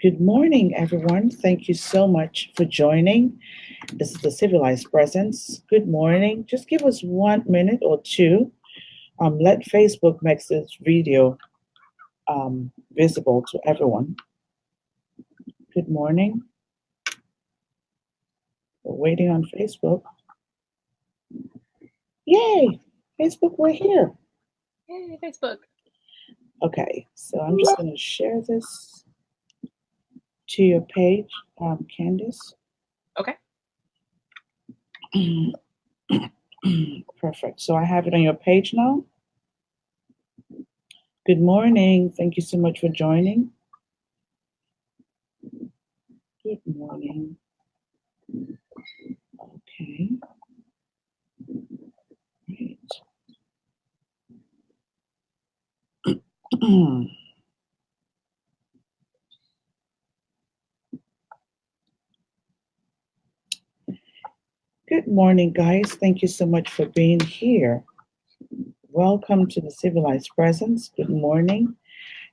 Good morning, everyone. Thank you so much for joining. This is the Civilized Presence. Good morning. Just give us 1 minute or two. Let Facebook make this video visible to everyone. Good morning. We're waiting on Facebook. Yay! Facebook, we're here. Hey, Facebook. Okay, so I'm just going to share this to your page, Candice. Okay. Perfect. So I have it on your page now. Good morning. Thank you so much for joining. Good morning. Okay. Great. Good morning, guys. Thank you so much for being here. Welcome to the Civilized Presence. Good morning.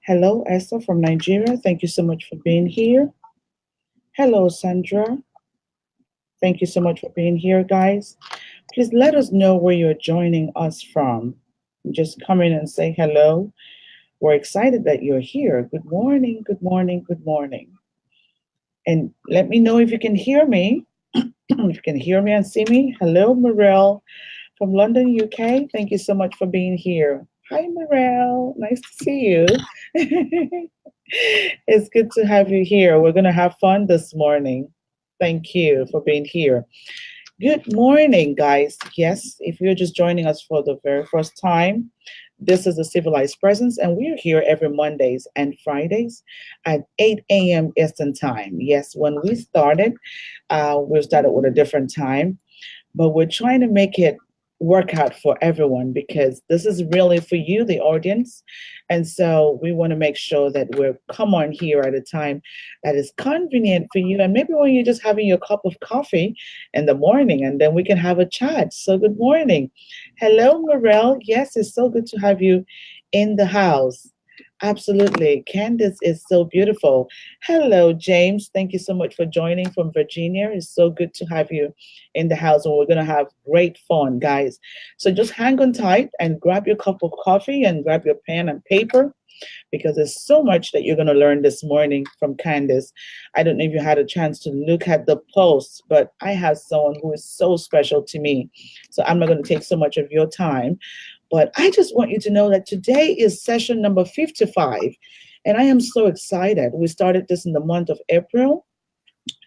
Hello, Esther from Nigeria. Thank you so much for being here. Hello, Sandra. Thank you so much for being here, guys. Please let us know where you're joining us from. Just come in and say hello. We're excited that you're here. Good morning, good morning, good morning. And let me know if you can hear me. If you can hear me and see me. Hello, Morel from London, UK. Thank you so much for being here. Hi, Morel. Nice to see you. It's good to have you here. We're going to have fun this morning. Thank you for being here. Good morning, guys. Yes, if you're just joining us for the very first time, this is the Civilized Presence, and we're here every Mondays and Fridays at 8 a.m. Eastern Time. Yes, when we started with a different time, but we're trying to make it work out for everyone because this is really for you, the audience. And so we want to make sure that we're come on here at a time that is convenient for you. And maybe when you're just having your cup of coffee in the morning, and then we can have a chat. So good morning. Hello, Morel. Yes, it's so good to have you in the house. Absolutely. Candice is so beautiful. Hello, James. Thank you so much for joining from Virginia. It's so good to have you in the house, and we're going to have great fun, guys. So just hang on tight and grab your cup of coffee and grab your pen and paper because there's so much that you're going to learn this morning from Candice. I don't know if you had a chance to look at the post, but I have someone who is so special to me. So I'm not going to take so much of your time. But I just want you to know that today is session number 55, and I am so excited. We started this in the month of April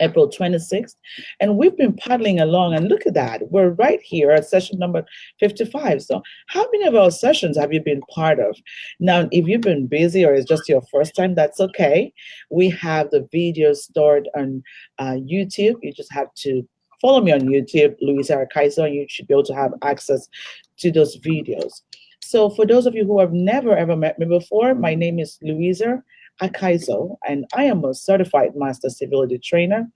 26th, and we've been paddling along, and look at that. We're right here at session number 55. So how many of our sessions have you been part of? Now, if you've been busy or it's just your first time, that's okay. We have the videos stored on YouTube. You just have to follow me on YouTube, Louisa Akaiso, and you should be able to have access to those videos. So for those of you who have never ever met me before, my name is Louisa Akaiso, and I am a certified master civility trainer,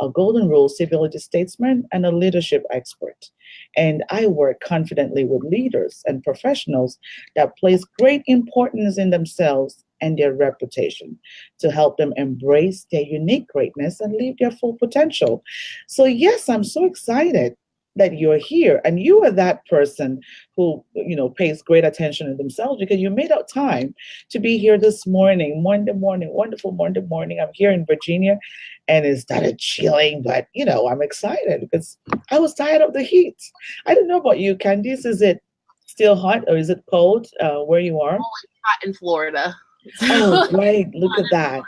a golden rule civility statesman, and a leadership expert. And I work confidently with leaders and professionals that place great importance in themselves and their reputation to help them embrace their unique greatness and live their full potential. So, yes, I'm so excited that you're here, and you are that person who pays great attention to themselves because you made out time to be here this morning, Monday morning, wonderful Monday morning. I'm here in Virginia, and it started chilling, but I'm excited because I was tired of the heat. I don't know about you, Candice. Is it still hot or is it cold where you are? Oh, it's hot in Florida. Oh, great. Look at that.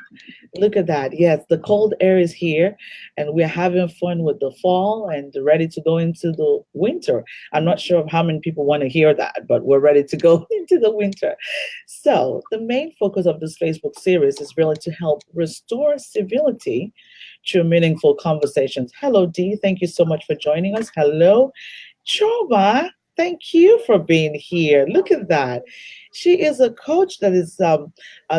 Look at that. Yes, the cold air is here, and we're having fun with the fall and ready to go into the winter. I'm not sure of how many people want to hear that, but we're ready to go into the winter. So, the main focus of this Facebook series is really to help restore civility through meaningful conversations. Hello, Dee. Thank you so much for joining us. Hello, Choma. Thank you for being here. Look at that. She is a coach that is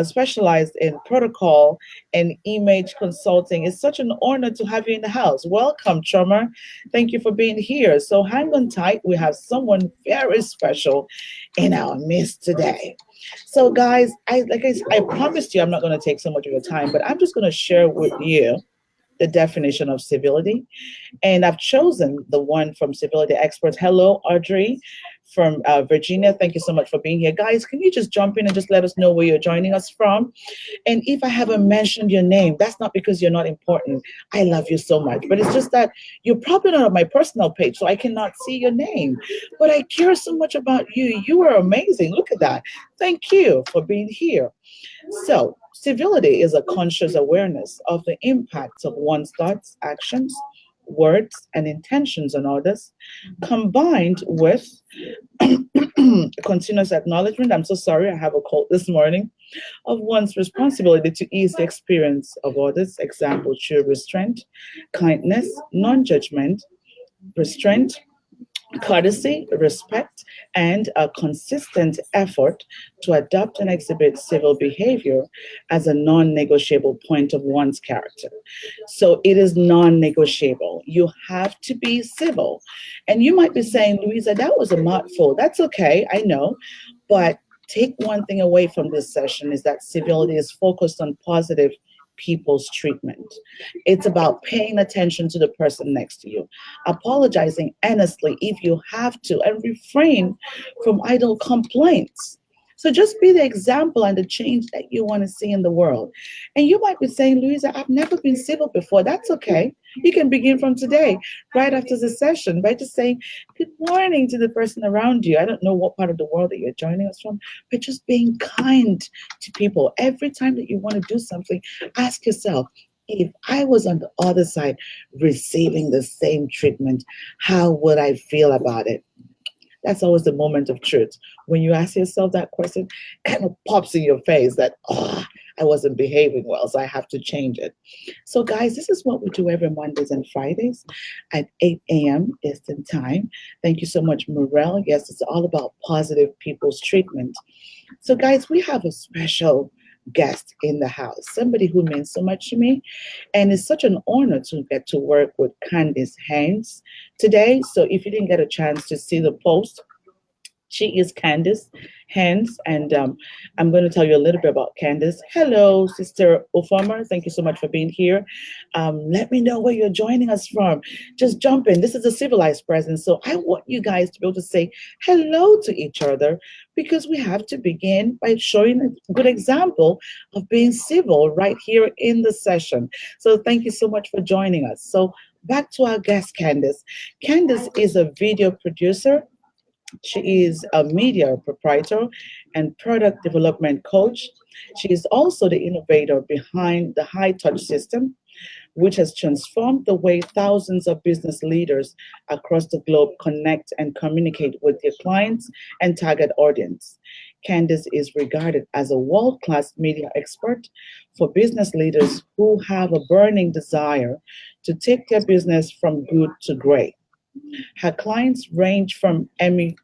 specialized in protocol and image consulting. It's such an honor to have you in the house. Welcome, Trummer. Thank you for being here. So hang on tight. We have someone very special in our midst today. So, guys, I promised you I'm not going to take so much of your time, but I'm just going to share with you the definition of civility. And I've chosen the one from Civility Experts. Hello, Audrey from Virginia. Thank you so much for being here. Guys, can you just jump in and just let us know where you're joining us from? And if I haven't mentioned your name, that's not because you're not important. I love you so much. But it's just that you're probably not on my personal page, so I cannot see your name. But I care so much about you. You are amazing. Look at that. Thank you for being here. So, civility is a conscious awareness of the impact of one's thoughts, actions, words, and intentions on others, combined with continuous acknowledgement. I'm so sorry, I have a cold this morning, of one's responsibility to ease the experience of others. Example, true restraint, kindness, non judgment, restraint, courtesy, respect, and a consistent effort to adopt and exhibit civil behavior as a non negotiable point of one's character. So it is non negotiable. You have to be civil. And you might be saying, Louisa, that was a mouthful. That's okay, I know. But take one thing away from this session is that civility is focused on positive people's treatment. It's about paying attention to the person next to you, apologizing honestly if you have to, and refrain from idle complaints. So just be the example and the change that you want to see in the world. And you might be saying, Louisa, I've never been civil before. That's okay. You can begin from today, right after the session, by just saying good morning to the person around you. I don't know what part of the world that you're joining us from, but just being kind to people. Every time that you want to do something, ask yourself, if I was on the other side receiving the same treatment, how would I feel about it? That's always the moment of truth. When you ask yourself that question, kind of pops in your face that, oh, I wasn't behaving well, so I have to change it. So, guys, this is what we do every Mondays and Fridays at 8 a.m. Eastern Time. Thank you so much, Morel. Yes, it's all about positive people's treatment. So, guys, we have a special guest in the house, somebody who means so much to me. And it's such an honor to get to work with Candyce Haynes today. So if you didn't get a chance to see the post, she is Candyce Haynes, and I'm going to tell you a little bit about Candyce. Hello, Sister Ofama. Thank you so much for being here. Let me know where you're joining us from. Just jump in. This is a civilized presence, so I want you guys to be able to say hello to each other because we have to begin by showing a good example of being civil right here in the session. So thank you so much for joining us. So back to our guest, Candyce. Candyce is a video producer. She is a media proprietor and product development coach. She is also the innovator behind the high touch system, which has transformed the way thousands of business leaders across the globe connect and communicate with their clients and target audience. Candice is regarded as a world class media expert for business leaders who have a burning desire to take their business from good to great. Her clients range from Emmy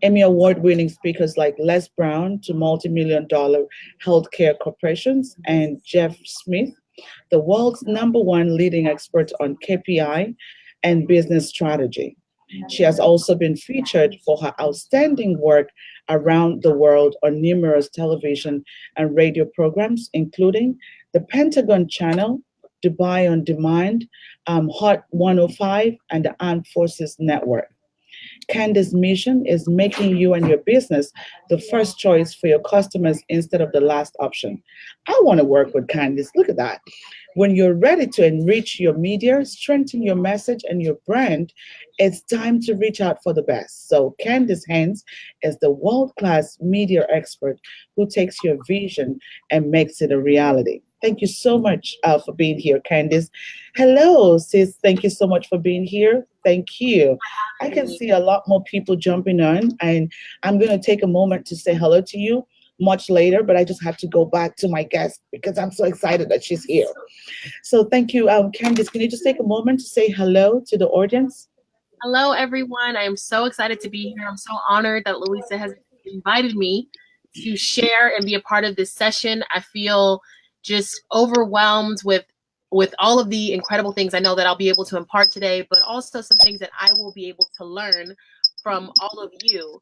award winning speakers like Les Brown to multi-million dollar healthcare corporations and Jeff Smith, the world's number one leading expert on KPI and business strategy. She has also been featured for her outstanding work around the world on numerous television and radio programs, including the Pentagon Channel, Dubai on Demand, Hot 105, and the Armed Forces Network. Candice's mission is making you and your business the first choice for your customers instead of the last option. I want to work with Candice. Look at that. When you're ready to enrich your media, strengthen your message and your brand, it's time to reach out for the best. So Candice Haynes is the world-class media expert who takes your vision and makes it a reality. Thank you so much for being here, Candice. Hello, sis. Thank you so much for being here. Thank you. I can see a lot more people jumping on, and I'm going to take a moment to say hello to you much later, but I just have to go back to my guest because I'm so excited that she's here. So thank you, Candice. Can you just take a moment to say hello to the audience? Hello, everyone. I am so excited to be here. I'm so honored that Louisa has invited me to share and be a part of this session. I feel just overwhelmed with all of the incredible things I know that I'll be able to impart today, but also some things that I will be able to learn from all of you.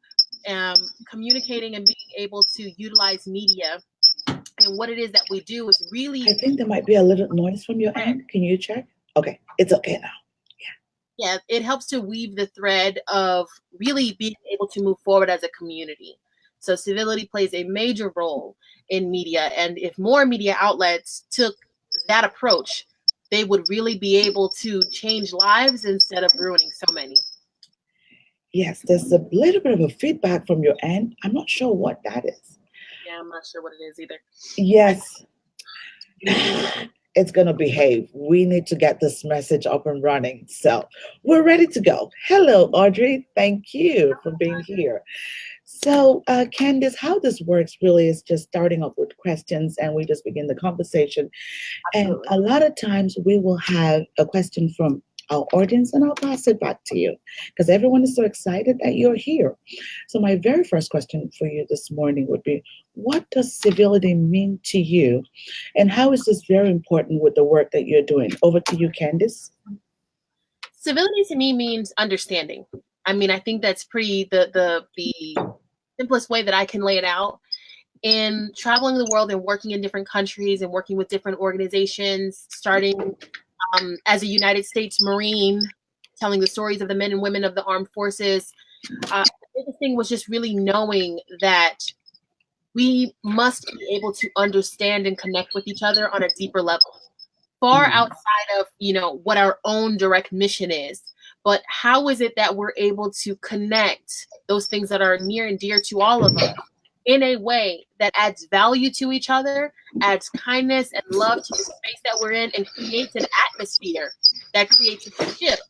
Communicating and being able to utilize media and what it is that we do is I really think there might be a little noise from your end. Can you check? Okay, it's okay now. yeah, it helps to weave the thread of really being able to move forward as a community. So civility plays a major role in media, and if more media outlets took that approach, they would really be able to change lives instead of ruining so many. Yes, there's a little bit of a feedback from your end. I'm not sure what that is. Yeah, I'm not sure what it is either. Yes, it's going to behave. We need to get this message up and running. So we're ready to go. Hello, Audrey. Thank you for being here. So, Candice, how this works really is just starting off with questions and we just begin the conversation. And Absolutely. a lot of times we will have a question from our audience and I'll pass it back to you because everyone is so excited that you're here. So, my very first question for you this morning would be, what does civility mean to you? And how is this very important with the work that you're doing? Over to you, Candice. Civility to me means understanding. I mean, I think that's pretty the simplest way that I can lay it out. In traveling the world and working in different countries and working with different organizations, starting as a United States Marine, telling the stories of the men and women of the armed forces. The biggest thing was just really knowing that we must be able to understand and connect with each other on a deeper level, far Mm. outside of what our own direct mission is. But how is it that we're able to connect those things that are near and dear to all of us in a way that adds value to each other, adds kindness and love to the space that we're in, and creates an atmosphere that creates a shift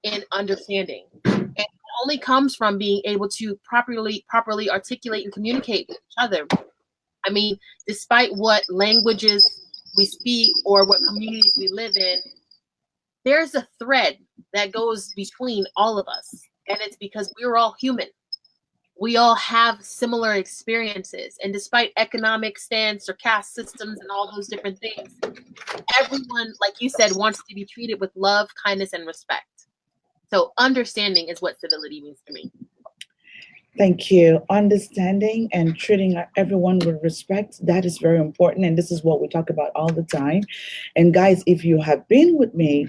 in understanding. And it only comes from being able to properly articulate and communicate with each other. I mean, despite what languages we speak or what communities we live in, there's a thread that goes between all of us. And it's because we're all human. We all have similar experiences. And despite economic stance or caste systems and all those different things, everyone, like you said, wants to be treated with love, kindness, and respect. So understanding is what civility means to me. Thank you. Understanding and treating everyone with respect, that is very important. And this is what we talk about all the time. And guys, if you have been with me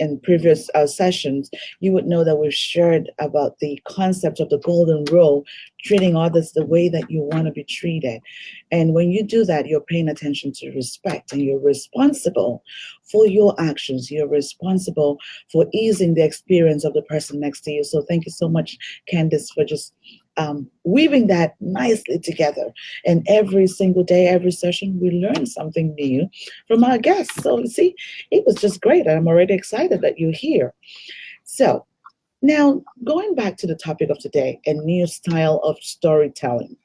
in previous sessions, you would know that we've shared about the concept of the golden rule, treating others the way that you want to be treated. And when you do that, you're paying attention to respect and you're responsible for your actions. You're responsible for easing the experience of the person next to you. So thank you so much, Candice, for just weaving that nicely together. And every single day, every session, we learn something new from our guests. So you see, it was just great. And I'm already excited that you're here. So now going back to the topic of today, a new style of storytelling.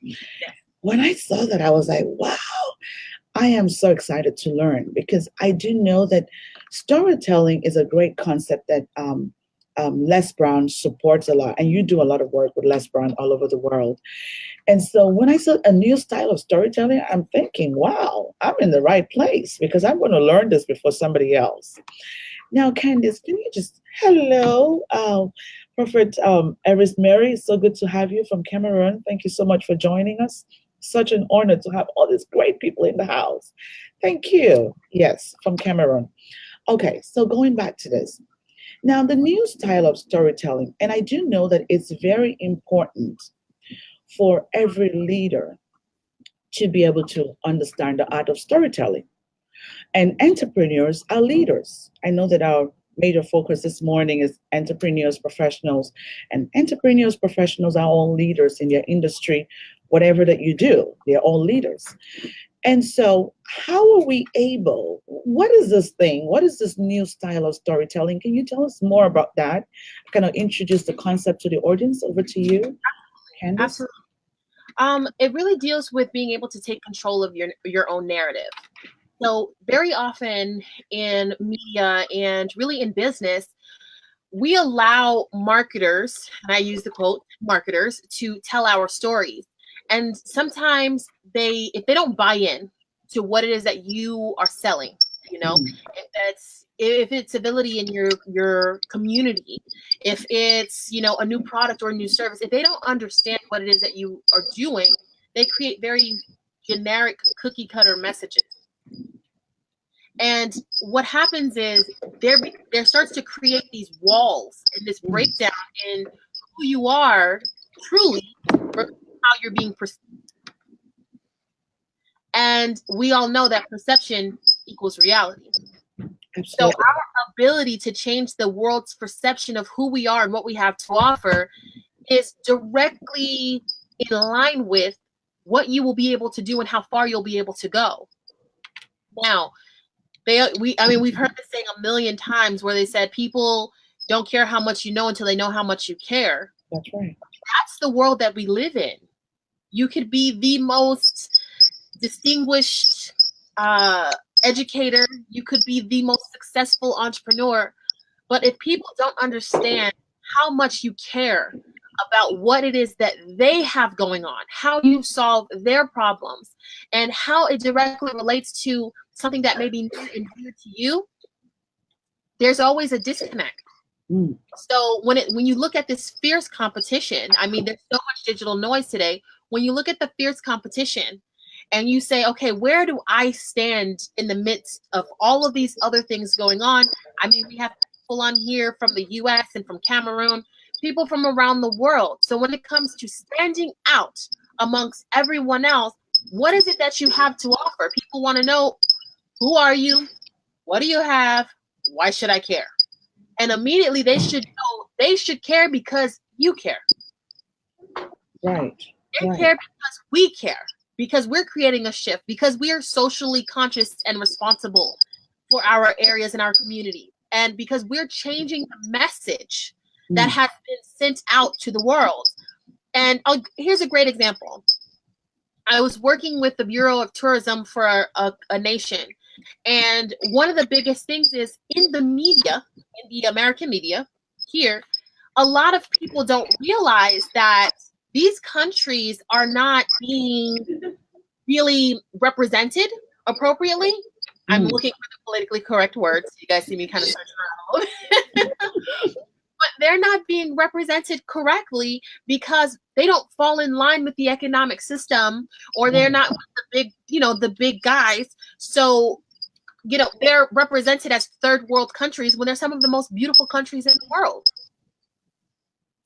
When I saw that, I was like, wow, I am so excited to learn because I do know that storytelling is a great concept that Les Brown supports a lot. And you do a lot of work with Les Brown all over the world. And so when I saw a new style of storytelling, I'm thinking, wow, I'm in the right place because I'm going to learn this before somebody else. Now, Candice, can you just, hello, Prophet Eris Mary, it's so good to have you from Cameroon. Thank you so much for joining us. Such an honor to have all these great people in the house. Thank you. Yes, from Cameroon. Okay, so going back to this. Now, the new style of storytelling, and I do know that it's very important for every leader to be able to understand the art of storytelling. And entrepreneurs are leaders. I know that our major focus this morning is entrepreneurs, professionals, and entrepreneurs, professionals are all leaders in their industry. Whatever that you do, they're all leaders. And so, how are we able? What is this thing? What is this new style of storytelling? Can you tell us more about that? Kind of introduce the concept to the audience. Over to you, Candice. Absolutely. It really deals with being able to take control of your own narrative. So very often in media and really in business, we allow marketers, and I use the quote, marketers, to tell our stories. And sometimes if they don't buy in to what it is that you are selling, you know, if it's civility in your community, if it's, you know, a new product or a new service, if they don't understand what it is that you are doing, they create very generic cookie cutter messages. And what happens is there starts to create these walls and this breakdown in who you are truly, how you're being perceived. And we all know that perception equals reality. Absolutely. So our ability to change the world's perception of who we are and what we have to offer is directly in line with what you will be able to do and how far you'll be able to go. Now, we've heard this saying a million times where they said people don't care how much you know until they know how much you care. That's right. That's the world that we live in. You could be the most distinguished educator. You could be the most successful entrepreneur. But if people don't understand how much you care about what it is that they have going on, how you solve their problems, and how it directly relates to something that may be new and dear to you, there's always a disconnect. So when you look at this fierce competition, I mean, there's so much digital noise today. When you look at the fierce competition and you say, okay, where do I stand in the midst of all of these other things going on? I mean, we have people on here from the US and from Cameroon, people from around the world. So when it comes to standing out amongst everyone else, what is it that you have to offer? People want to know, who are you? What do you have? Why should I care? And immediately they should know they should care because you care. Right. They care because we care, because we're creating a shift, because we are socially conscious and responsible for our areas and our community, and because we're changing the message that has been sent out to the world. And here's a great example. I was working with the Bureau of Tourism for a nation. And one of the biggest things is in the media, in the American media here, a lot of people don't realize that these countries are not being really represented appropriately. I'm looking for the politically correct words. You guys see me kind of searching around. But they're not being represented correctly because they don't fall in line with the economic system, or they're not with the big guys. So, they're represented as third world countries when they're some of the most beautiful countries in the world.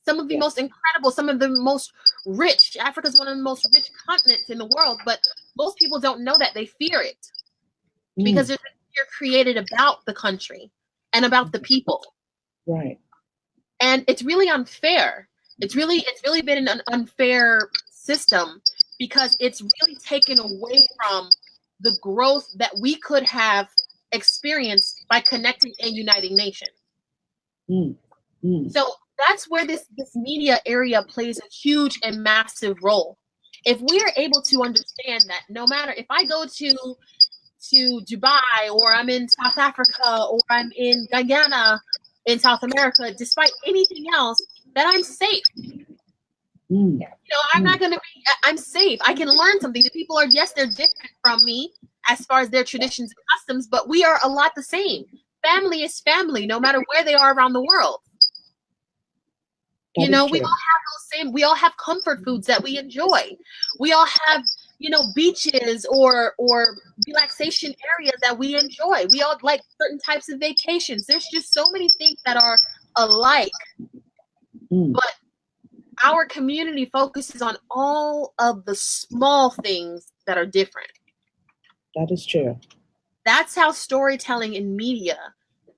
Some of the most incredible, some of the most rich. Africa's one of the most rich continents in the world, but most people don't know that. They fear it because there's a fear created about the country and about the people. Right. And it's really unfair. It's really been an unfair system because it's really taken away from the growth that we could have experienced by connecting and uniting nations. So that's where this media area plays a huge and massive role. If we are able to understand that no matter if I go to Dubai, or I'm in South Africa, or I'm in Guyana in South America, despite anything else, that I'm safe. I'm not going to be, I'm safe. I can learn something. The people are, yes, they're different from me as far as their traditions and customs, but we are a lot the same. Family is family, no matter where they are around the world. We all have we all have comfort foods that we enjoy. We all have, beaches or relaxation areas that we enjoy. We all like certain types of vacations. There's just so many things that are alike. But our community focuses on all of the small things that are different. That is true. That's how storytelling in media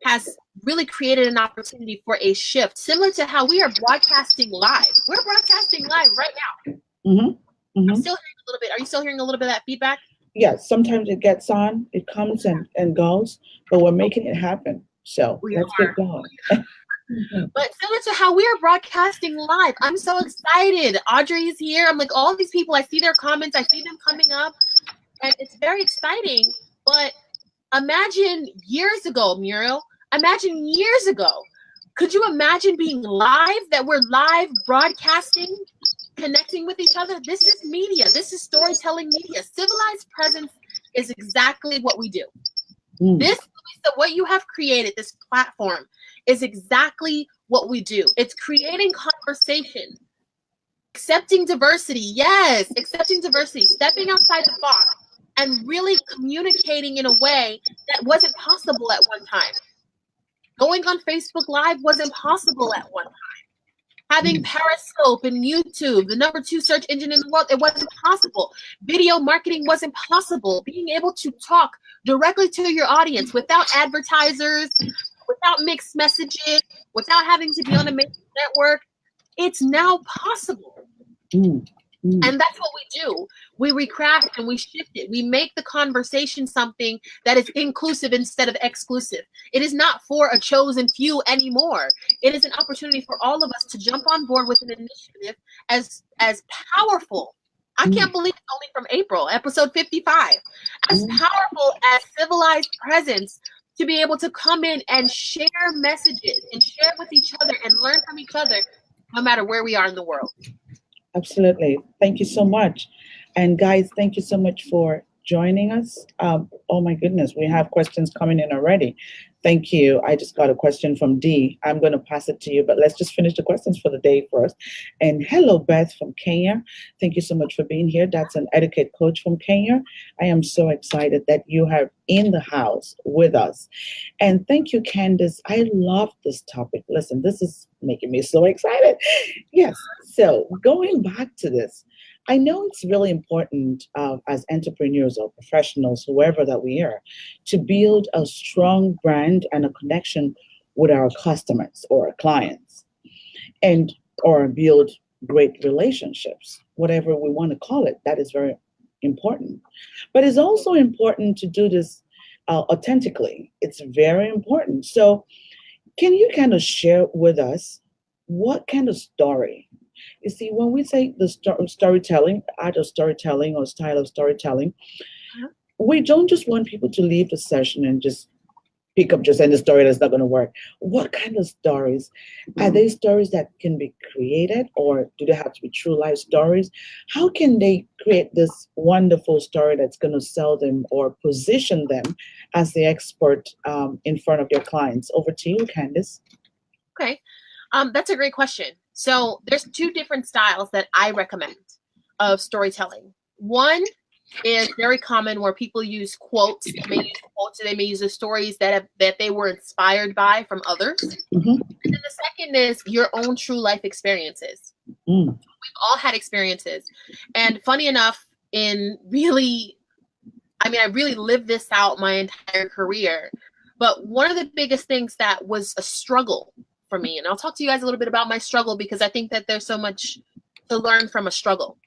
has really created an opportunity for a shift, similar to how we are broadcasting live. We're broadcasting live right now. I'm still hearing a little bit. Are you still hearing a little bit of that feedback? Yes, sometimes it gets on, it comes and goes, but we're making it happen. So let's get going. But similar to how we are broadcasting live, I'm so excited. Audrey's here. I'm like, all these people, I see their comments, I see them coming up, and it's very exciting. But imagine years ago, Muriel, Could you imagine being live, that we're live broadcasting, connecting with each other? This is media. This is storytelling media. Civilized presence is exactly what we do. This, Louisa, what you have created, this platform, is exactly what we do. It's creating conversation, accepting diversity. Yes, accepting diversity, stepping outside the box, and really communicating in a way that wasn't possible at one time. Going on Facebook Live wasn't possible at one time. Having Periscope and YouTube, the number 2 search engine in the world, it wasn't possible. Video marketing wasn't possible. Being able to talk directly to your audience without advertisers, without mixed messages, without having to be on a major network, it's now possible. And that's what we do. We recraft and we shift it. We make the conversation something that is inclusive instead of exclusive. It is not for a chosen few anymore. It is an opportunity for all of us to jump on board with an initiative as powerful. I can't believe it's only from April, episode 55. As powerful as Civilized Presence, to be able to come in and share messages and share with each other and learn from each other, no matter where we are in the world. Absolutely. Thank you so much. And guys, thank you so much for joining us. Oh my goodness, we have questions coming in already. Thank you. I just got a question from Dee. I'm going to pass it to you, but let's just finish the questions for the day first. And hello, Beth from Kenya. Thank you so much for being here. That's an etiquette coach from Kenya. I am so excited that you are in the house with us. And thank you, Candyce. I love this topic. Listen, this is making me so excited. Yes. So going back to this, I know it's really important as entrepreneurs or professionals, whoever that we are, to build a strong brand and a connection with our customers or our clients, and or build great relationships, whatever we want to call it. That is very important. But it's also important to do this authentically. It's very important. So can you kind of share with us what kind of story? You see, when we say the storytelling, art of storytelling or style of storytelling, we don't just want people to leave the session and just pick up just any story that's not going to work. What kind of stories? Are they stories that can be created, or do they have to be true life stories? How can they create this wonderful story that's going to sell them or position them as the expert in front of their clients? Over to you, Candyce. Okay. That's a great question. So there's 2 different styles that I recommend of storytelling. One is very common, where people use quotes. They may use quotes, they may use the stories that they were inspired by from others. And then the second is your own true life experiences. We've all had experiences. And funny enough, I really lived this out my entire career. But one of the biggest things that was a struggle for me, and I'll talk to you guys a little bit about my struggle, because I think that there's so much to learn from a struggle.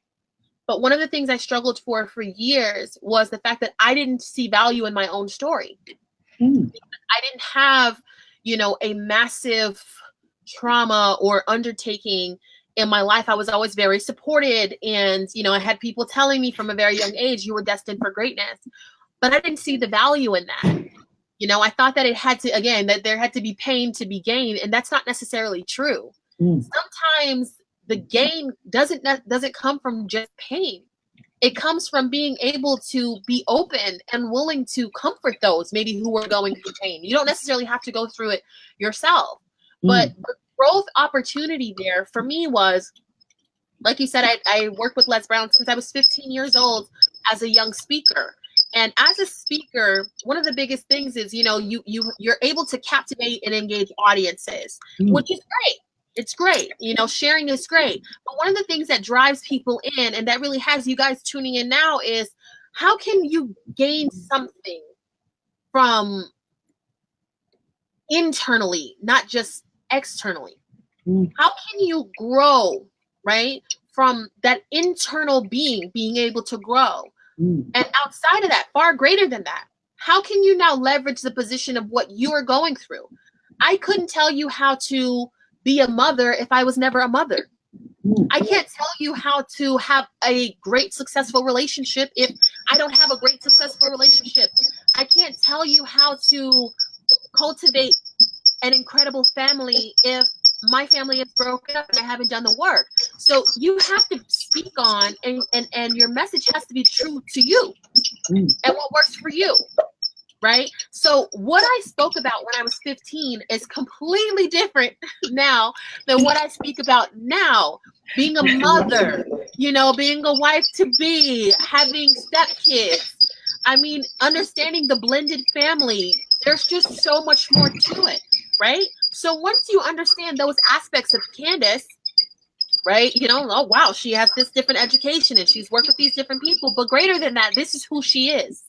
But one of the things I struggled for years was the fact that I didn't see value in my own story. I didn't have, a massive trauma or undertaking in my life. I was always very supported, and I had people telling me from a very young age, you were destined for greatness. But I didn't see the value in that. I thought that that there had to be pain to be gained, and that's not necessarily true. Sometimes the gain doesn't come from just pain. It comes from being able to be open and willing to comfort those maybe who are going through pain. You don't necessarily have to go through it yourself. But the growth opportunity there for me was, like you said, I worked with Les Brown since I was 15 years old as a young speaker. And as a speaker, one of the biggest things is, you're able to captivate and engage audiences, which is great. It's great. Sharing is great. But one of the things that drives people in, and that really has you guys tuning in now, is how can you gain something from internally, not just externally? How can you grow, right, from that internal being able to grow? And outside of that, far greater than that, how can you now leverage the position of what you are going through? I couldn't tell you how to be a mother if I was never a mother. I can't tell you how to have a great, successful relationship if I don't have a great, successful relationship. I can't tell you how to cultivate an incredible family if my family is broken up and I haven't done the work? So you have to speak on, and your message has to be true to you and what works for you. Right? So what I spoke about when I was 15 is completely different now than what I speak about now. Being a mother, being a wife to be, having stepkids. I mean, understanding the blended family. There's just so much more to it, right? So once you understand those aspects of Candyce, right? Oh wow, she has this different education and she's worked with these different people, but greater than that, this is who she is.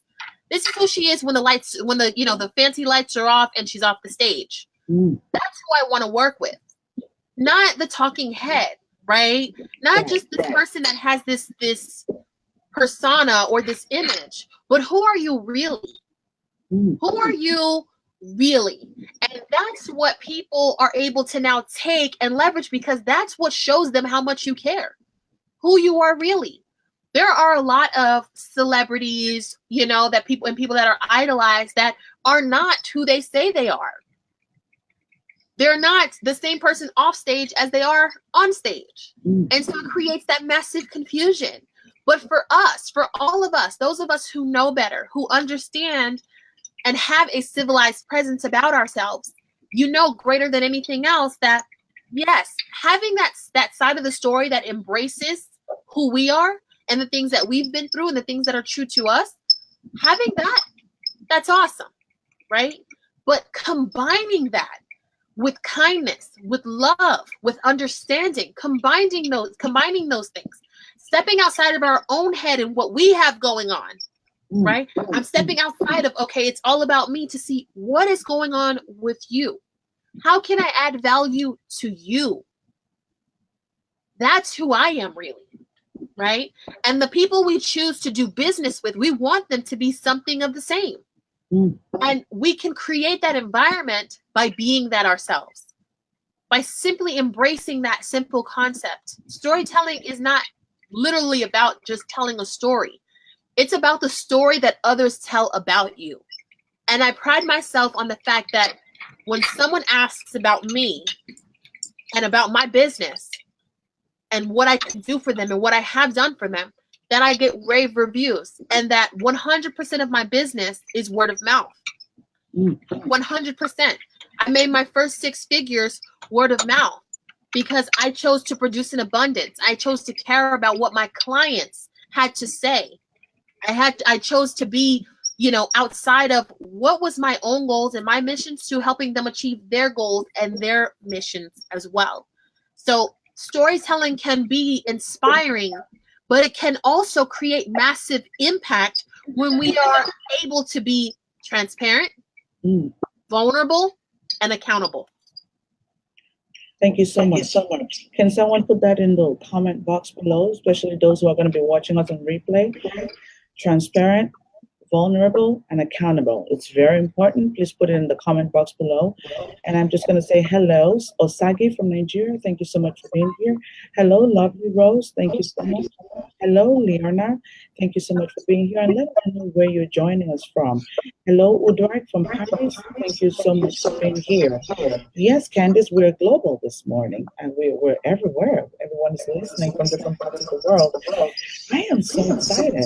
This is who she is when the fancy lights are off and she's off the stage. That's who I want to work with. Not the talking head, right? Not just this person that has this persona or this image, but who are you really? Who are you really? And that's what people are able to now take and leverage, because that's what shows them how much you care, who you are really. There are a lot of celebrities, that people that are idolized that are not who they say they are. They're not the same person off stage as they are on stage. And so it creates that massive confusion. But for us, for all of us, those of us who know better, who understand and have a civilized presence about ourselves, greater than anything else, that yes, having that side of the story that embraces who we are and the things that we've been through and the things that are true to us, having that's awesome, right? But combining that with kindness, with love, with understanding, combining those things, stepping outside of our own head and what we have going on, right? I'm stepping outside of, okay, it's all about me, to see what is going on with you. How can I add value to you? That's who I am really. Right? And the people we choose to do business with, we want them to be something of the same. And we can create that environment by being that ourselves, by simply embracing that simple concept. Storytelling is not literally about just telling a story. It's about the story that others tell about you. And I pride myself on the fact that when someone asks about me and about my business, and what I can do for them and what I have done for them, that I get rave reviews, and that 100% of my business is word of mouth. 100%. I made my first 6 figures word of mouth because I chose to produce in abundance. I chose to care about what my clients had to say. I chose to be, outside of what was my own goals and my missions, to helping them achieve their goals and their missions as well. So storytelling can be inspiring, but it can also create massive impact when we are able to be transparent, vulnerable, and accountable. Thank you so much. Can someone put that in the comment box below, especially those who are going to be watching us on replay? Transparent, vulnerable, and accountable. It's very important. Please put it in the comment box below. And I'm just going to say hello, Osagi from Nigeria. Thank you so much for being here. Hello, lovely Rose. Thank you so much. Hello, Leona. Thank you so much for being here. And let me know where you're joining us from. Hello, Udart from Paris. Thank you so much for being here. Yes, Candyce, we're global this morning, and we're everywhere. Everyone is listening from different parts of the world. I am so excited.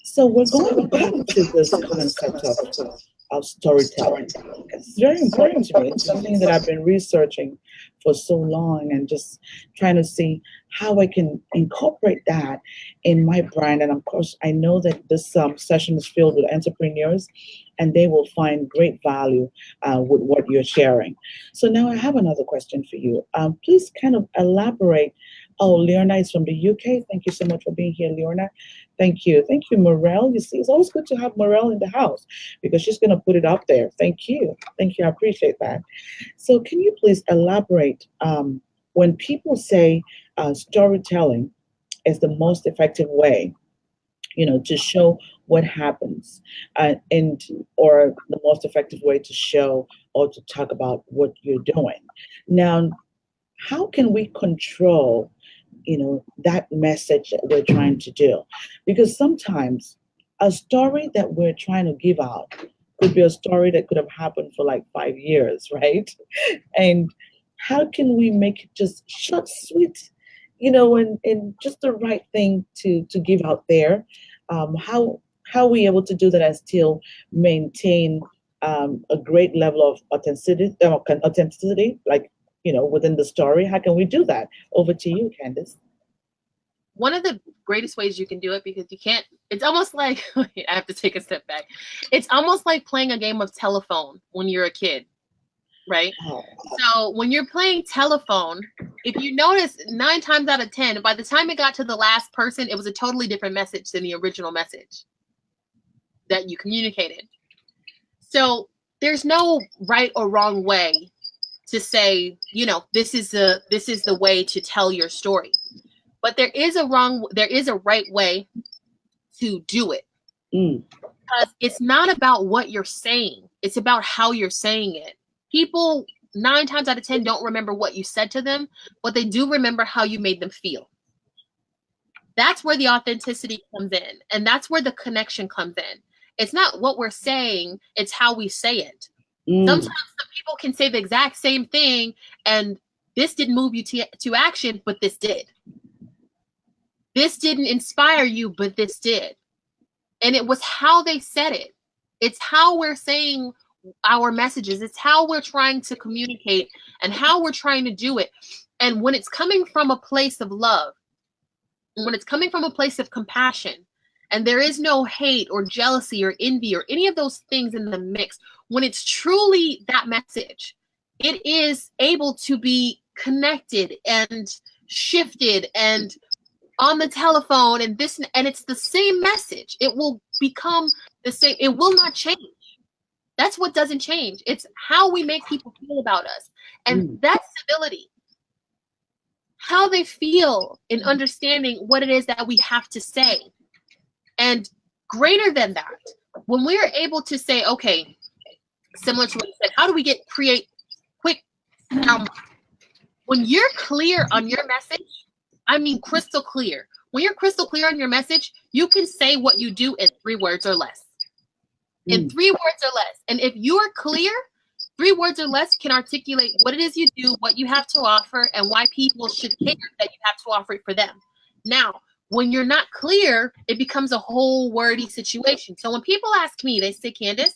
So we're going back to this concept of storytelling. It's very important to me. It's something that I've been researching for so long, and just trying to see how I can incorporate that in my brand. And of course, I know that this session is filled with entrepreneurs, and they will find great value with what you're sharing. So now I have another question for you. Please kind of elaborate. Oh, Leona is from the UK. Thank you so much for being here, Leona. Thank you. Thank you, Morel. You see, it's always good to have Morel in the house because she's going to put it up there. Thank you. Thank you. I appreciate that. So can you please elaborate when people say storytelling is the most effective way, to show what happens or the most effective way to show or to talk about what you're doing. Now, how can we control that message that we're trying to do? Because sometimes a story that we're trying to give out could be a story that could have happened for like 5 years, right? And how can we make it just short, sweet, and just the right thing to give out there? How are we able to do that and still maintain a great level of authenticity, like within the story? How can we do that? Over to you, Candice. One of the greatest ways you can do it, because you can't, it's almost like, I have to take a step back. It's almost like playing a game of telephone when you're a kid, right? So when you're playing telephone, if you notice 9 times out of 10, by the time it got to the last person, it was a totally different message than the original message that you communicated. So there's no right or wrong way to say, this is the way to tell your story. But there is a right way to do it. Because it's not about what you're saying. It's about how you're saying it. People 9 times out of 10 don't remember what you said to them, but they do remember how you made them feel. That's where the authenticity comes in. And that's where the connection comes in. It's not what we're saying, it's how we say it. Sometimes some people can say the exact same thing and this didn't move you to action, but this did. This didn't inspire you, but this did. And it was how they said it. It's how we're saying our messages. It's how we're trying to communicate and how we're trying to do it. And when it's coming from a place of love, when it's coming from a place of compassion, and there is no hate or jealousy or envy or any of those things in the mix, when it's truly that message, it is able to be connected and shifted and on the telephone and it's the same message. It will become the same. It will not change. That's what doesn't change. It's how we make people feel about us. And that civility, how they feel in understanding what it is that we have to say. And greater than that, when we are able to say, okay, similar to what you said, how do we create quick sound? When you're clear on your message, I mean crystal clear. When you're crystal clear on your message, you can say what you do in 3 words or less. In 3 words or less. And if you are clear, 3 words or less can articulate what it is you do, what you have to offer, and why people should care that you have to offer it for them. Now, when you're not clear, it becomes a whole wordy situation. So when people ask me, they say, Candice,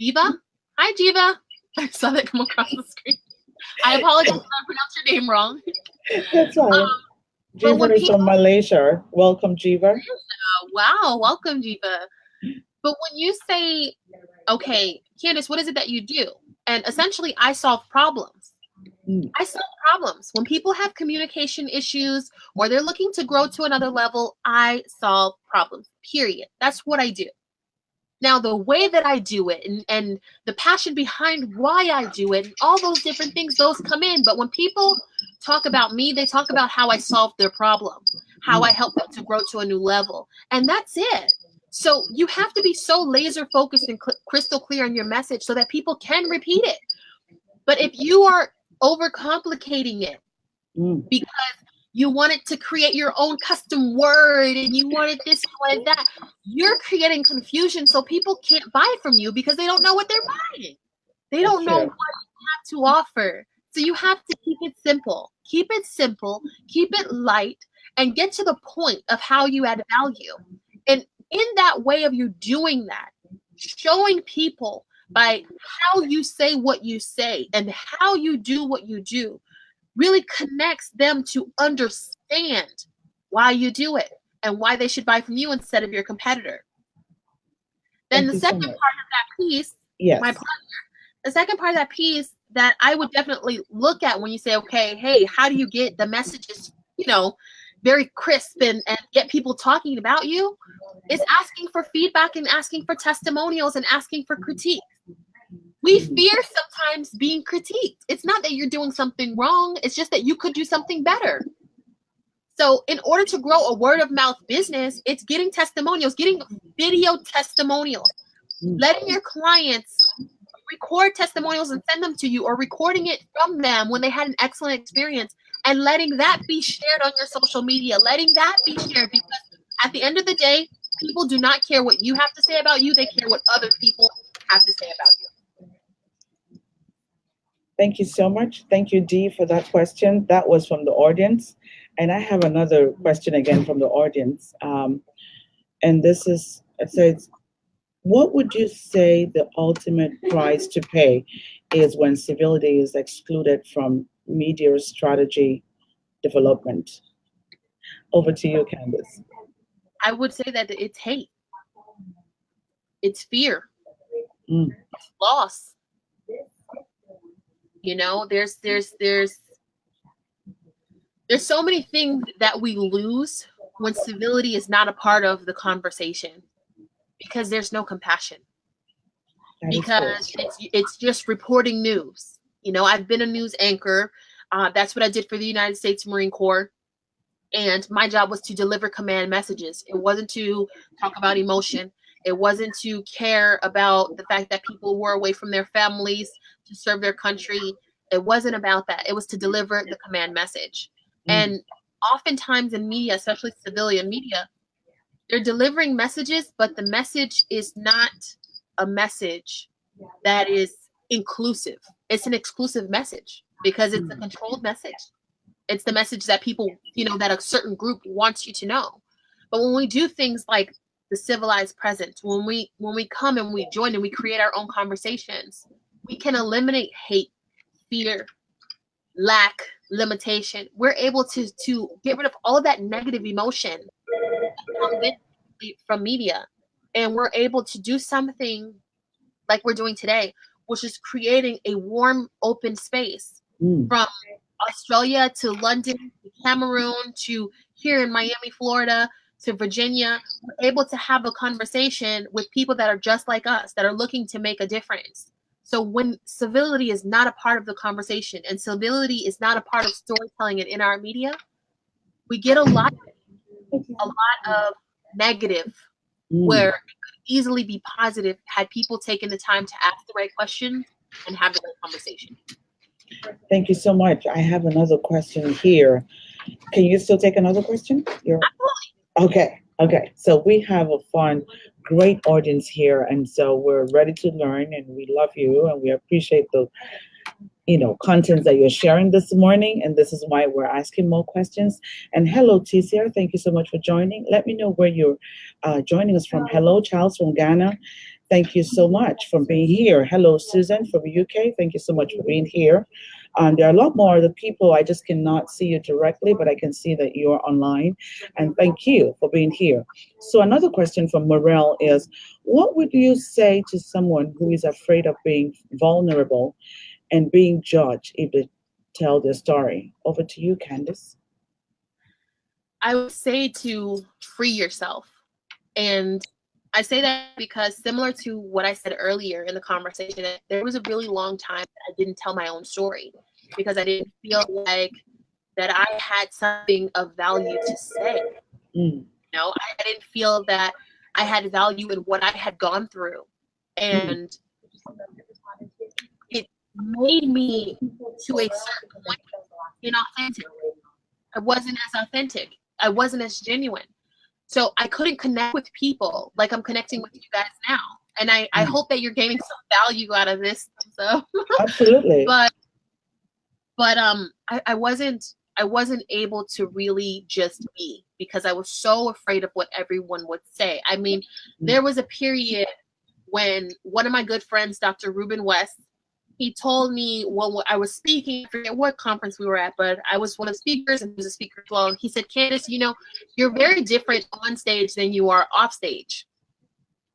Jiva? Hi, Jiva. I saw that come across the screen. I apologize if I pronounced your name wrong. That's right. Jiva is from Malaysia. Welcome, Jiva. Wow, welcome, Jiva. But when you say, okay, Candice, what is it that you do? And essentially, I solve problems. I solve problems. When people have communication issues or they're looking to grow to another level, I solve problems, period. That's what I do. Now, the way that I do it and the passion behind why I do it and all those different things, those come in. But when people talk about me, they talk about how I solve their problem, how I help them to grow to a new level. And that's it. So you have to be so laser focused and crystal clear on your message so that people can repeat it. But if you are overcomplicating it because you wanted to create your own custom word and you wanted this, you wanted that, you're creating confusion so people can't buy from you because they don't know what they're buying. They don't know what you have to offer. So you have to keep it simple. Keep it simple, keep it light, and get to the point of how you add value. And in that way of you doing that, showing people by how you say what you say and how you do what you do really connects them to understand why you do it and why they should buy from you instead of your competitor. Then the second part of that piece, my pleasure, the second part of that piece that I would definitely look at when you say, okay, hey, how do you get the messages, very crisp and get people talking about you, is asking for feedback and asking for testimonials and asking for critique. We fear sometimes being critiqued. It's not that you're doing something wrong. It's just that you could do something better. So in order to grow a word of mouth business, it's getting testimonials, getting video testimonials, letting your clients record testimonials and send them to you, or recording it from them when they had an excellent experience and letting that be shared on your social media, letting that be shared, because at the end of the day, People do not care what you have to say about you. They care what other people have to say about you. Thank you so much. Thank you, Dee, for that question. That was from the audience. And I have another question again from the audience. And this is, it says, what would you say the ultimate price to pay is when civility is excluded from media strategy development? Over to you, Candice. I would say that it's hate, it's fear, Mm. it's loss. You know, there's so many things that we lose when civility is not a part of the conversation, because there's no compassion, That is because correct. it's just reporting news. You know, I've been a news anchor. That's what I did for the United States Marine Corps. And my job was to deliver command messages. It wasn't to talk about emotion. It wasn't to care about the fact that people were away from their families to serve their country. It wasn't about that. It was to deliver the command message. Mm. And oftentimes in media, especially civilian media, they're delivering messages, but the message is not a message that is inclusive. It's an exclusive message because it's a controlled message. It's the message that people, you know, that a certain group wants you to know. But when we do things like the civilized presence, when we come and we join and we create our own conversations, we can eliminate hate, fear, lack, limitation. We're able to get rid of all of that negative emotion that comes in from media. And we're able to do something like we're doing today, which is creating a warm, open space Mm. from Australia to London, to Cameroon, to here in Miami, Florida, to Virginia. We're able to have a conversation with people that are just like us, that are looking to make a difference. So when civility is not a part of the conversation and civility is not a part of storytelling and in our media, we get a lot of negative, where Mm. it could easily be positive had people taken the time to ask the right questions and have the right conversation. Thank you so much. I have another question here. Can you still take another question? You're okay. Okay. So we have a fun, great audience here, and so we're ready to learn, and we love you, and we appreciate the contents that you're sharing this morning, and this is why we're asking more questions. And hello, TCR. Thank you so much for joining. Let me know where you're joining us from. Hello, Charles from Ghana. Thank you so much for being here. Hello, Susan from the UK. Thank you so much for being here. There are a lot more other people. I just cannot see you directly, but I can see that you're online. And thank you for being here. So another question from Morel is, what would you say to someone who is afraid of being vulnerable and being judged if they tell their story? Over to you, Candice. I would say to free yourself. And I say that because, similar to what I said earlier in the conversation, there was a really long time that I didn't tell my own story because I didn't feel like that I had something of value to say. Mm. I didn't feel that I had value in what I had gone through. And it made me, to a certain point, inauthentic. I wasn't as authentic. I wasn't as genuine. So I couldn't connect with people like I'm connecting with you guys now. And I hope that you're gaining some value out of this. So Absolutely. but I wasn't able to really just be, because I was so afraid of what everyone would say. I mean, there was a period when one of my good friends, Dr. Ruben West, he told me when I was speaking, I forget what conference we were at, but I was one of the speakers and he was a speaker as well. And he said, Candice, you're very different on stage than you are off stage.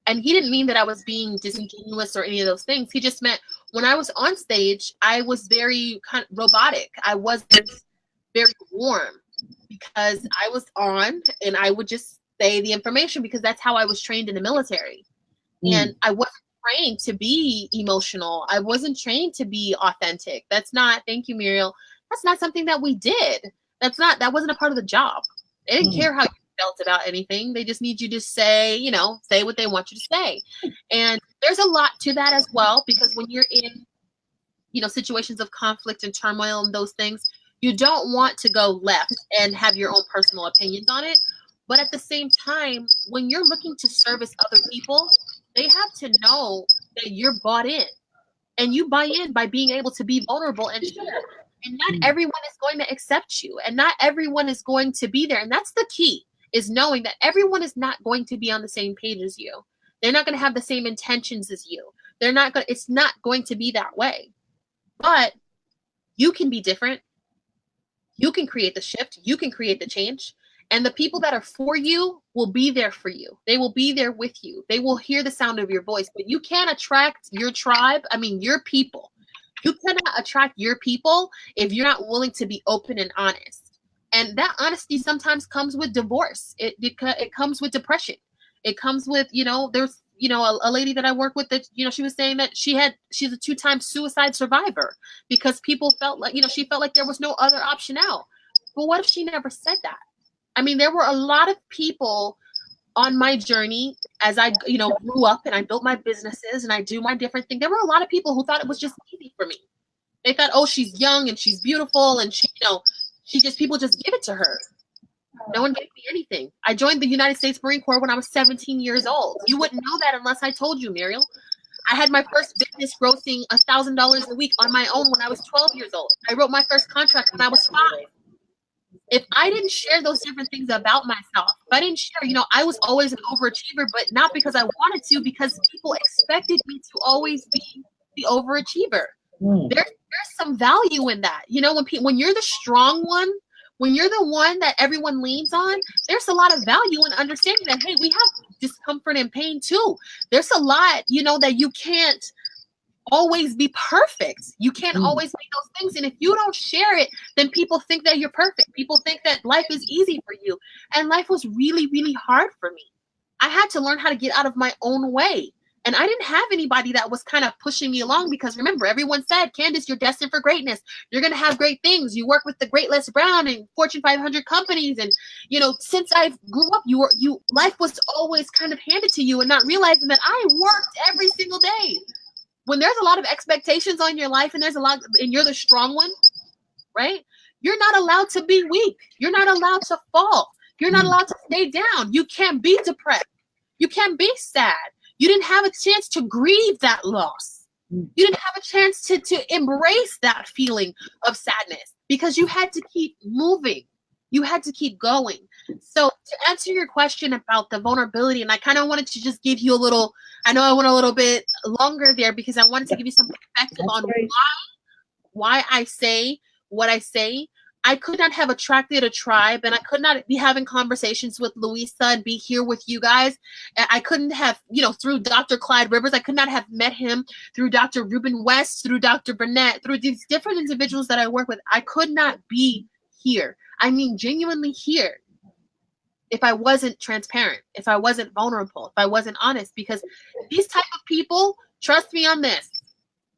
And he didn't mean that I was being disingenuous or any of those things. He just meant when I was on stage, I was very kind of robotic. I wasn't very warm because I was on and I would just say the information because that's how I was trained in the military. And I wasn't trained to be emotional. I wasn't trained to be authentic. That's not, thank you, Muriel. That's not something that we did. That wasn't a part of the job. They didn't care how you felt about anything. They just need you to say, say what they want you to say. And there's a lot to that as well, because when you're in, situations of conflict and turmoil and those things, you don't want to go left and have your own personal opinions on it. But at the same time, when you're looking to service other people, they have to know that you're bought in. And you buy in by being able to be vulnerable and share. And not everyone is going to accept you, and not everyone is going to be there. And that's the key, is knowing that everyone is not going to be on the same page as you. They're not going to have the same intentions as you. They're not going. It's not going to be that way. But you can be different. You can create the shift. You can create the change. And the people that are for you will be there for you. They will be there with you. They will hear the sound of your voice. But you can't attract your tribe, your people. You cannot attract your people if you're not willing to be open and honest. And that honesty sometimes comes with divorce. It comes with depression. It comes with, there's, a lady that I work with that, she was saying that she's a 2-time suicide survivor because people felt like, she felt like there was no other option out. But what if she never said that? There were a lot of people on my journey as I, grew up and I built my businesses and I do my different things. There were a lot of people who thought it was just easy for me. They thought, oh, she's young and she's beautiful and people just give it to her. No one gave me anything. I joined the United States Marine Corps when I was 17 years old. You wouldn't know that unless I told you, Muriel. I had my first business grossing $1,000 a week on my own when I was 12 years old. I wrote my first contract when I was 5. If I didn't share those different things about myself, if I didn't share, I was always an overachiever, but not because I wanted to, because people expected me to always be the overachiever. There's some value in that. When you're the strong one, when you're the one that everyone leans on, there's a lot of value in understanding that, hey, we have discomfort and pain too. There's a lot, that you can't always be perfect. You can't always be those things. And if you don't share it, then people think that you're perfect. People think that life is easy for you. And life was really, really hard for me. I had to learn how to get out of my own way. And I didn't have anybody that was kind of pushing me along because remember, everyone said, Candyce, you're destined for greatness. You're going to have great things. You work with the great Les Brown and Fortune 500 companies. And, since I grew up, life was always kind of handed to you and not realizing that I worked every single day. When there's a lot of expectations on your life and and you're the strong one, right? You're not allowed to be weak. You're not allowed to fall. You're not allowed to stay down. You can't be depressed. You can't be sad. You didn't have a chance to grieve that loss. You didn't have a chance to embrace that feeling of sadness because you had to keep moving. You had to keep going. So to answer your question about the vulnerability, and I kind of wanted to just give you I know I went a little bit longer there because I wanted to give you some perspective on why I say what I say. I could not have attracted a tribe and I could not be having conversations with Louisa and be here with you guys. I couldn't have, through Dr. Clyde Rivers, I could not have met him through Dr. Ruben West, through Dr. Burnett, through these different individuals that I work with. I could not be here. Genuinely here if I wasn't transparent, if I wasn't vulnerable, if I wasn't honest, because these type of people, trust me on this,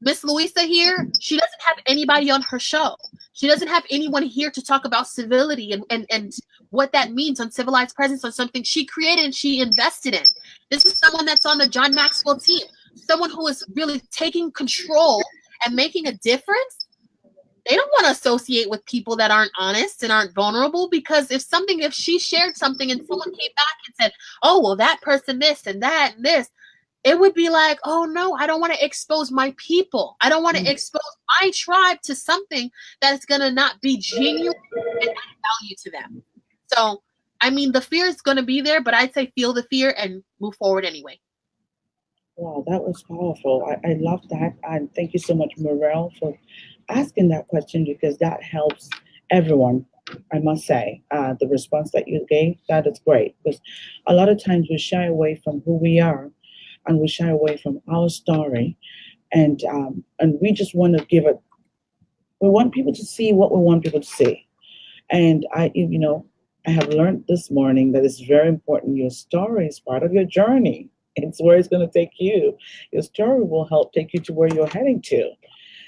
Miss Louisa here, she doesn't have anybody on her show. She doesn't have anyone here to talk about civility and what that means on Civilized Presence, on something she created and she invested in. This is someone that's on the John Maxwell team, someone who is really taking control and making a difference. They don't want to associate with people that aren't honest and aren't vulnerable, because if she shared something and someone came back and said, oh, well, that person this and that and this, it would be like, oh no, I don't want to expose my people. I don't want to expose my tribe to something that's going to not be genuine and add value to them. So, the fear is going to be there, but I'd say feel the fear and move forward anyway. Wow, that was powerful. I love that. And thank you so much, Morel, for asking that question, because that helps everyone, I must say. The response that you gave, that is great, because a lot of times we shy away from who we are and we shy away from our story, and we just want to we want people to see what we want people to see. And I have learned this morning that it's very important. Your story is part of your journey. It's where it's going to take you. Your story will help take you to where you're heading to.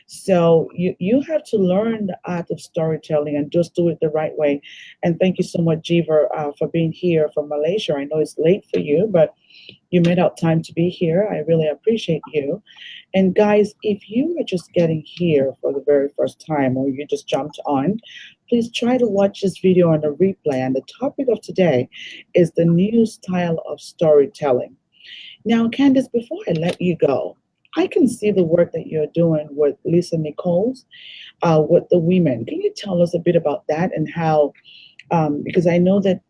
So you have to learn the art of storytelling and just do it the right way. And thank you so much, Jeever, for being here from Malaysia. I know it's late for you, but you made out time to be here. I really appreciate you. And guys, if you are just getting here for the very first time, or you just jumped on, Please try to watch this video on a replay. And the topic of today is the new style of storytelling. Now, Candice, before I let you go, I can see the work that you're doing with Lisa Nichols, with the women. Can you tell us a bit about that and how, because I know that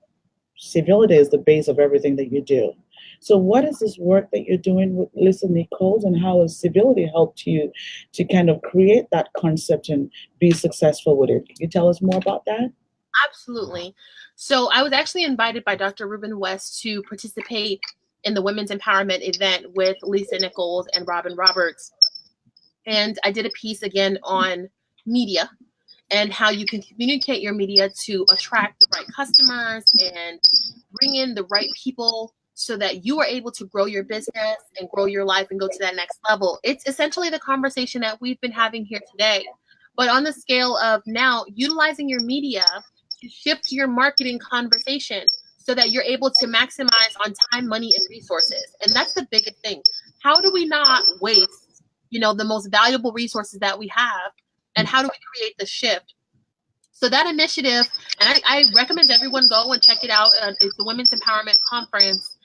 civility is the base of everything that you do. So, what is this work that you're doing with Lisa Nichols, and how has civility helped you to kind of create that concept and be successful with it? Can you tell us more about that? Absolutely. So I was actually invited by Dr. Ruben West to participate in the women's empowerment event with Lisa Nichols and Robin Roberts. And I did a piece again on media and how you can communicate your media to attract the right customers and bring in the right people so that you are able to grow your business and grow your life and go to that next level. It's essentially the conversation that we've been having here today, but on the scale of now utilizing your media to shift your marketing conversation so that you're able to maximize on time, money, and resources. And that's the biggest thing. How do we not waste, the most valuable resources that we have? And how do we create the shift? So that initiative, and I recommend everyone go and check it out. It's the Women's Empowerment Conference.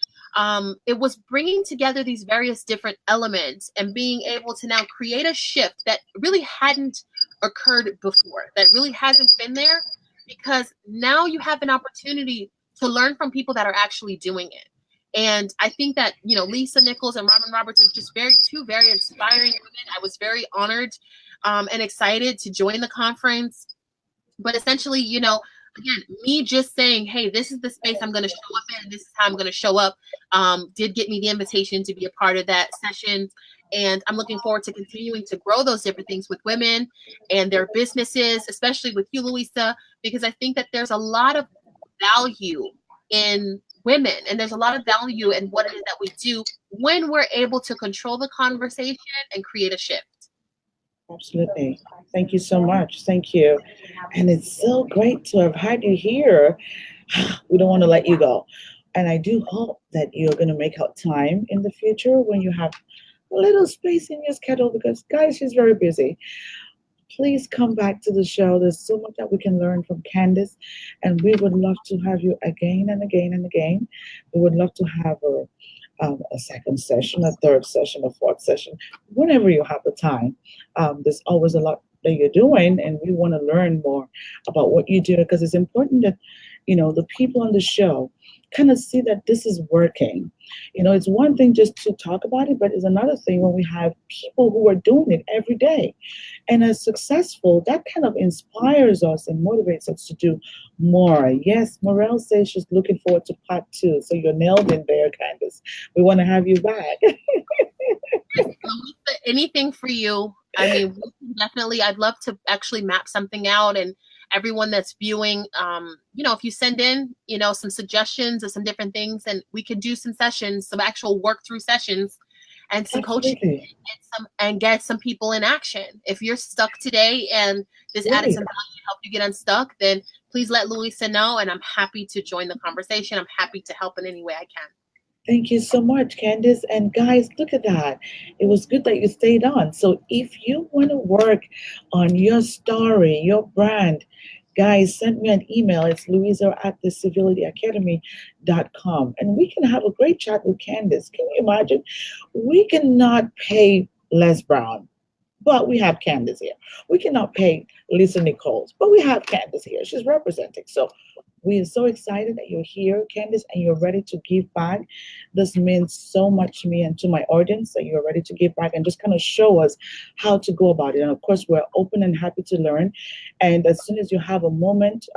It was bringing together these various different elements and being able to now create a shift that really hadn't occurred before, that really hasn't been there, because now you have an opportunity to learn from people that are actually doing it. And I think that, Lisa Nichols and Robin Roberts are just two very inspiring women. I was very honored and excited to join the conference. But essentially, again, me just saying, hey, this is the space I'm going to show up in, this is how I'm going to show up, did get me the invitation to be a part of that session. And I'm looking forward to continuing to grow those different things with women and their businesses, especially with you, Louisa, because I think that there's a lot of value in women and there's a lot of value in what it is that we do when we're able to control the conversation and create a shift. Absolutely. Thank you so much. Thank you. And it's so great to have had you here. We don't want to let you go. And I do hope that you're going to make out time in the future when you have a little space in your schedule, because, guys, she's very busy. Please come back to the show. There's so much that we can learn from Candice, and we would love to have you again and again and again. We would love to have her a second session, a third session, a fourth session, whenever you have the time. There's always a lot that you're doing, and we want to learn more about what you do, because it's important that the people on the show kind of see that this is working. It's one thing just to talk about it, but it's another thing when we have people who are doing it every day and are successful. That kind of inspires us and motivates us to do more. Yes, Morel says she's looking forward to part 2. So you're nailed in there, Candice. We want to have you back. Anything for you. I mean, definitely, I'd love to actually map something out, and everyone that's viewing, if you send in, some suggestions or some different things, and we could do some sessions, some actual work through sessions and some coaching and get some people in action. If you're stuck today and this added some value to help you get unstuck, then please let Louisa know, and I'm happy to join the conversation. I'm happy to help in any way I can. Thank you so much, Candice. And guys, look at that. It was good that you stayed on. So if you want to work on your story, your brand, guys, send me an email. It's Louisa at the civilityacademy.com. And we can have a great chat with Candice. Can you imagine? We cannot pay Les Brown, but we have Candice here. We cannot pay Lisa Nichols, but we have Candice here. She's representing. So we are so excited that you're here, Candice, and you're ready to give back. This means so much to me and to my audience that you're ready to give back and just kind of show us how to go about it. And of course, we're open and happy to learn. And as soon as you have a moment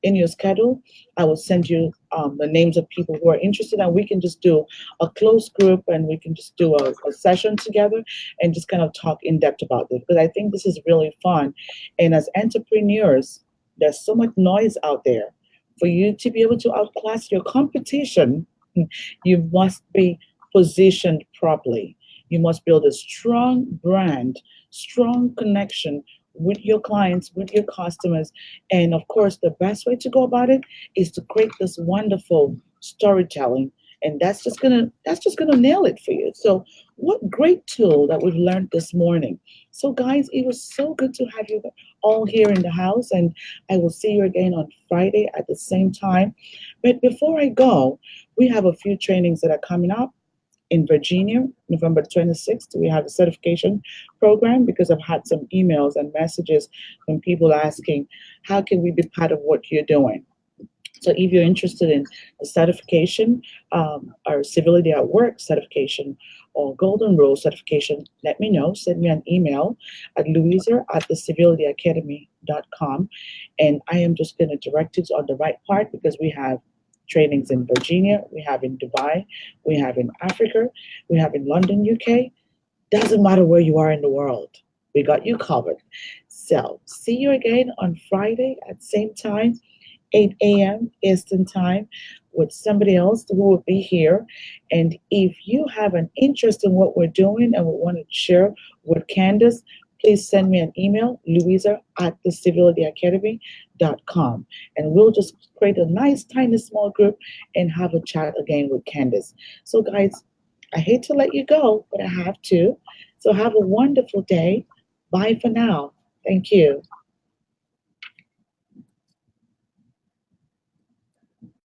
in your schedule, I will send you the names of people who are interested, and we can just do a closed group, and we can just do a session together and just kind of talk in depth about this, because I think this is really fun. And as entrepreneurs, there's so much noise out there. For you to be able to outclass your competition, you must be positioned properly. You must build a strong brand, strong connection with your clients, with your customers. And of course, the best way to go about it is to create this wonderful storytelling and that's just gonna nail it for you. So what great tool that we've learned this morning. So guys, it was so good to have you all here in the house, and I will see you again on Friday at the same time. But before I go, we have a few trainings that are coming up in Virginia, November 26th. We have a certification program because I've had some emails and messages from people asking, how can we be part of what you're doing? So if you're interested in the certification, or civility at work certification, or golden rule certification, let me know. Send me an email at Louisa at the civilityacademy.com. And I am just going to direct you on the right part because we have trainings in Virginia, we have in Dubai, we have in Africa, we have in London, UK. Doesn't matter where you are in the world. We got you covered. So see you again on Friday at same time, 8 a.m. Eastern Time, with somebody else who will be here. And if you have an interest in what we're doing and we want to share with Candace, please send me an email, Louisa at the civilityacademy.com. And we'll just create a nice, tiny, small group and have a chat again with Candace. So, guys, I hate to let you go, but I have to. So, have a wonderful day. Bye for now. Thank you.